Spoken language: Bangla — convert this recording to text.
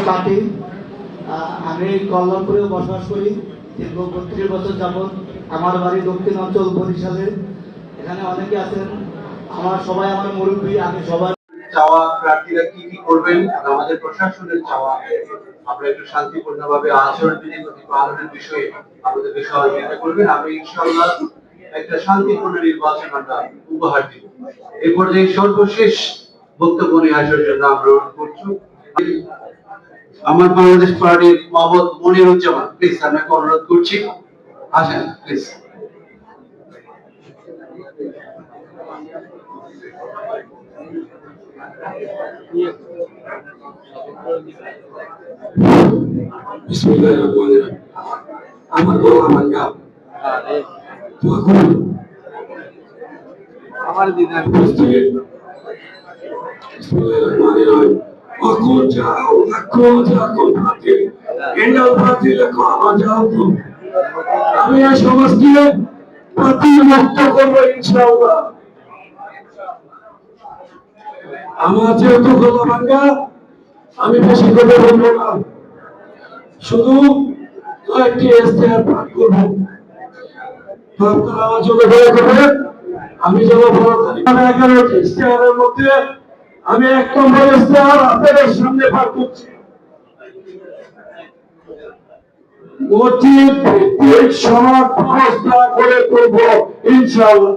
পার্টি। আমি কল্যাণপুরে বসবাস করি দীর্ঘ 32 বছর যাবৎ। আমার বাড়ি দক্ষিণ অঞ্চল বরিশালে। এখানে অনেকে আছেন, সবাই আমার মুরব্বী। আমি সবাই চাওয়া প্রার্থীরা কি কি করবেন, আমাদের প্রশাসনের চাওয়া আমরা একটু শান্তিপূর্ণভাবে আচরণবিধি পালনের বিষয়ে আমাদেরকে সহযোগিতা করবেন। আমি ইনশাআল্লাহ একটা শান্তিপূর্ণ নির্বাচন আমরা উপহার দিব। এই পর্যায়ে সর্বশেষ বক্তব্য নিয়ে আসার জন্য আমরা অনুরোধ করছি আমার বাংলাদেশ পার্টির মোহাম্মদ মনিরুজ্জামান, প্লিজ আপনাকে অনুরোধ করছি, আসেন প্লিজ। আমার গলা ভাঙ্গা আমার দিদা আমি এই সমাজকে প্রতিমুক্ত করবো ইনশাআল্লাহ। আমার যেহেতু গলা ভাঙ্গা, আমি বেশি কথা বলবো না, শুধু কয়েকটি ইস্তেহার পাঠ করবো। আপনারা আমার জন্য দয়া করবেন। আমি যেন ভালো থাকি। 11টি ইস্তেহারের মধ্যে আমি 1 নম্বর ইস্তেহার আপনাদের সামনে পাঠ করছি। মসজিদ ভিত্তিক সমাজ ব্যবস্থা করে তুলবো ইনশাআল্লাহ।